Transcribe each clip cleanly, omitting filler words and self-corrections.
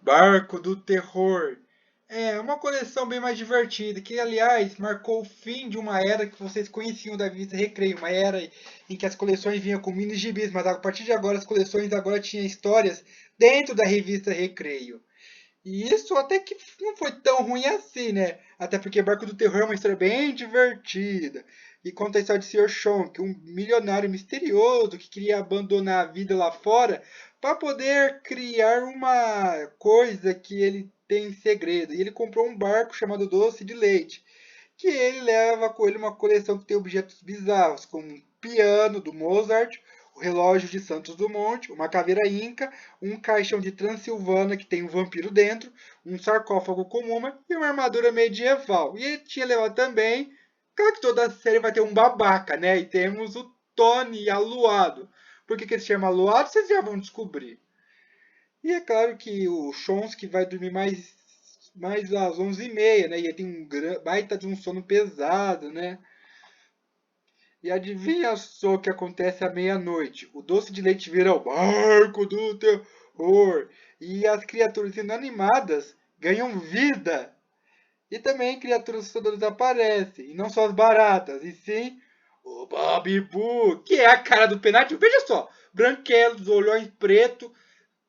Barco do Terror. É uma coleção bem mais divertida, que aliás marcou o fim de uma era que vocês conheciam da revista Recreio, uma era em que as coleções vinham com mini gibis, mas a partir de agora as coleções agora tinham histórias dentro da revista Recreio. E isso até que não foi tão ruim assim, né? Até porque Barco do Terror é uma história bem divertida. E conta a história de Sr. Shonk, um milionário misterioso que queria abandonar a vida lá fora para poder criar uma coisa que ele tem em segredo. E ele comprou um barco chamado Doce de Leite, que ele leva com ele uma coleção que tem objetos bizarros, como um piano do Mozart, o relógio de Santos Dumont, uma caveira inca, um caixão de Transilvânia que tem um vampiro dentro, um sarcófago com uma e uma armadura medieval. E ele tinha levado também, claro que toda a série vai ter um babaca, né? E temos o Tony Aluado. Por que ele se chama Aluado? Vocês já vão descobrir. E é claro que o Chomsky vai dormir mais às 11h30, né? E ele tem um baita de um sono pesado, né? E adivinha só o que acontece à meia-noite? O doce de leite vira o barco do terror. E as criaturas inanimadas ganham vida. E também criaturas assustadoras aparecem. E não só as baratas, e sim o Bob Boo, que é a cara do Penadinho. Veja só, branquelos, olhões preto,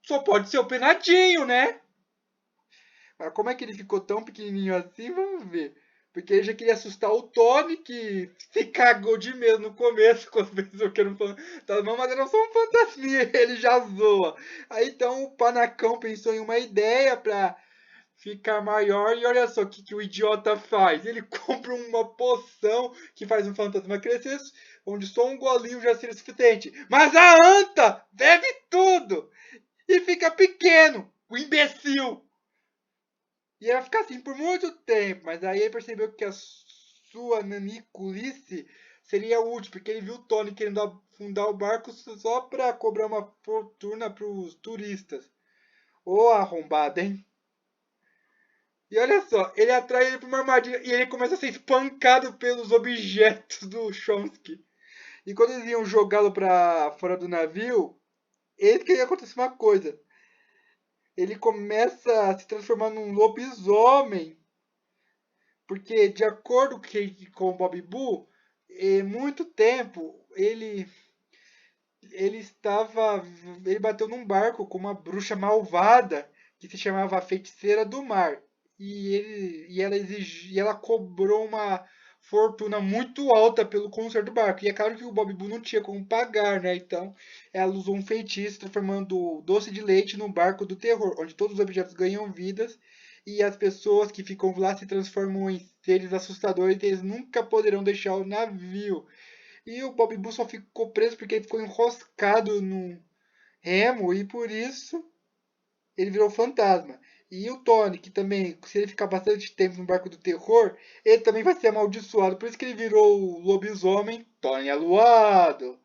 só pode ser o Penadinho, né? Mas como é que ele ficou tão pequenininho assim? Vamos ver. Porque ele já queria assustar o Tony, que se cagou de medo no começo, quando pensou que era um fantasma, mas era só um fantasminha, ele já zoa. Aí então o Panacão pensou em uma ideia pra ficar maior, e olha só o que o idiota faz. Ele compra uma poção que faz um fantasma crescer, onde só um golinho já seria suficiente. Mas a anta bebe tudo e fica pequeno, o imbecil. E ela fica assim por muito tempo, mas aí ele percebeu que a sua naniculice seria útil, porque ele viu o Tony querendo afundar o barco só para cobrar uma fortuna para os turistas. Ô arrombado, hein? E olha só, ele atrai ele para uma armadilha e ele começa a ser espancado pelos objetos do Chomsky. E quando eles iam jogá-lo para fora do navio, eis que ia acontecer uma coisa. Ele começa a se transformar num lobisomem. Porque, de acordo com o Bob Boo, muito tempo ele estava. Ele bateu num barco com uma bruxa malvada que se chamava a Feiticeira do Mar. E ela cobrou uma fortuna muito alta pelo conserto do barco. E é claro que o Bob Boo não tinha como pagar, né? Então ela usou um feitiço transformando o doce de leite num barco do terror, onde todos os objetos ganham vidas e as pessoas que ficam lá se transformam em seres assustadores e eles nunca poderão deixar o navio. E o Bob Boo só ficou preso porque ele ficou enroscado no remo e por isso ele virou fantasma. E o Tony, que também, se ele ficar bastante tempo no barco do terror, ele também vai ser amaldiçoado. Por isso que ele virou o lobisomem Tony Aluado.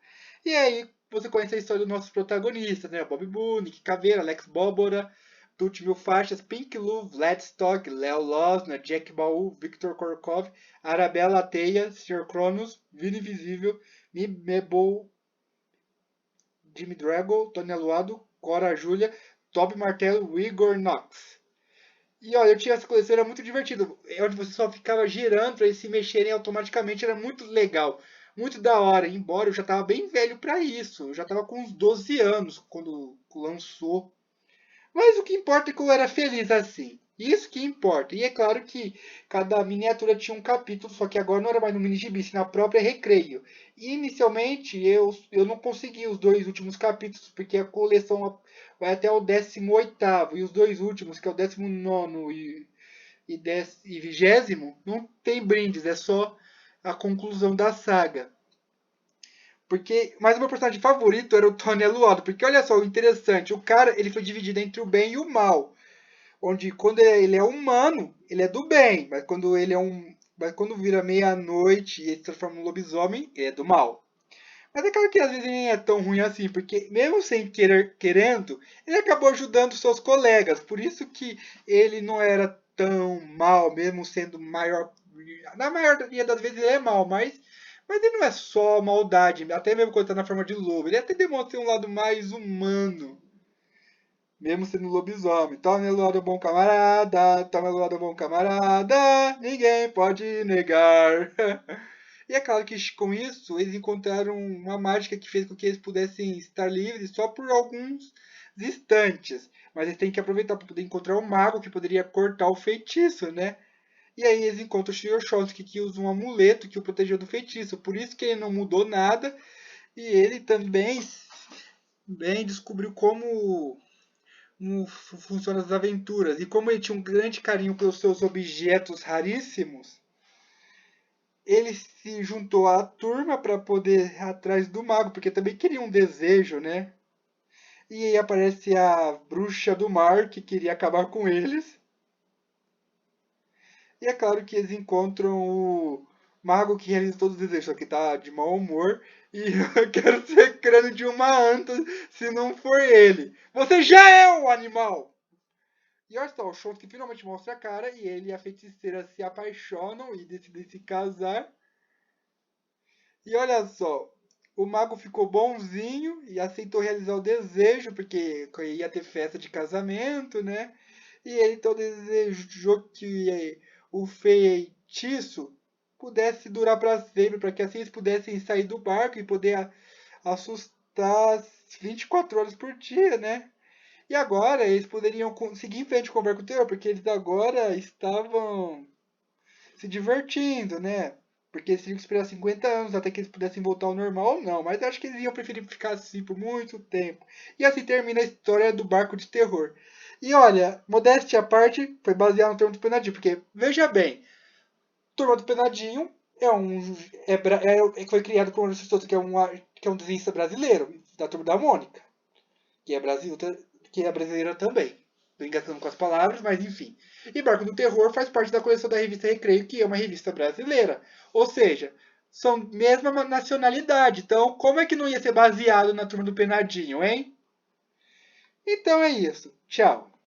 E aí você conhece a história dos nossos protagonistas, né? Bob Boo, Nick Caveira, Alex Bóbora, Tuti Mil Faixas, Pink Lou, Vladstock, Léo Losner, Jack Baú, Victor Korkov, Arabella Teia, Sr. Cronos, Vini Invisível, Mebol, Jimmy Drago, Tony Aluado, Cora Júlia, Toby Martelo, Igor Knox. E olha, eu tinha essa coleção, era muito divertido. Onde você só ficava girando para eles se mexerem automaticamente, era muito legal. Muito da hora, embora eu já estava bem velho para isso. Eu já estava com uns 12 anos quando lançou. Mas o que importa é que eu era feliz assim. Isso que importa. E é claro que cada miniatura tinha um capítulo, só que agora não era mais no mini gibi, na própria Recreio. E inicialmente eu não consegui os dois últimos capítulos, porque a coleção vai até o 18º. E os dois últimos, que é o 19º e 20º, não tem brindes, é só a conclusão da saga. Mas o meu personagem favorito era o Tony Aluado, porque olha só o interessante, o cara ele foi dividido entre o bem e o mal, onde quando ele é humano, ele é do bem, mas quando vira meia-noite e ele se transforma num lobisomem, ele é do mal. Mas é claro que às vezes ele nem é tão ruim assim, porque mesmo sem querendo, ele acabou ajudando seus colegas, por isso que ele não era tão mal, mesmo sendo maior, na maioria das vezes ele é mal, mas ele não é só maldade, até mesmo quando está na forma de lobo. Ele até demonstra um lado mais humano, mesmo sendo lobisomem. Tome a luada, bom camarada, tome a luada, bom camarada, ninguém pode negar. E é claro que com isso eles encontraram uma mágica que fez com que eles pudessem estar livres só por alguns instantes. Mas eles têm que aproveitar para poder encontrar um mago que poderia cortar o feitiço, né? E aí eles encontram o Shiyoshosuke que usa um amuleto que o protegeu do feitiço. Por isso que ele não mudou nada. E ele também bem descobriu como funcionam as aventuras. E como ele tinha um grande carinho pelos seus objetos raríssimos, ele se juntou à turma para poder ir atrás do mago, porque também queria um desejo, né? E aí aparece a bruxa do mar, que queria acabar com eles. E é claro que eles encontram o mago que realiza todos os desejos, só que tá de mau humor. E eu quero ser crânio de uma anta se não for ele. Você já é o animal! E olha só, o Shotsuki finalmente mostra a cara e ele e a feiticeira se apaixonam e decidem se casar. E olha só, o mago ficou bonzinho e aceitou realizar o desejo, porque ia ter festa de casamento, né? E ele então desejou que o feitiço pudesse durar para sempre, para que assim eles pudessem sair do barco e poder assustar 24 horas por dia, né? E agora eles poderiam seguir em frente com o barco terror, porque eles agora estavam se divertindo, né? Porque eles teriam que esperar 50 anos até que eles pudessem voltar ao normal ou não. Mas acho que eles iam preferir ficar assim por muito tempo. E assim termina a história do barco de terror. E olha, modéstia à parte, foi baseado no Turma do Penadinho. Porque, veja bem, Turma do Penadinho é foi criado por uma pessoa que é um desenhista brasileiro, da Turma da Mônica. Que é, que é brasileira também. Estou engatando com as palavras, mas enfim. E Barco do Terror faz parte da coleção da revista Recreio, que é uma revista brasileira. Ou seja, são mesma nacionalidade. Então, como é que não ia ser baseado na Turma do Penadinho, hein? Então é isso. Tchau.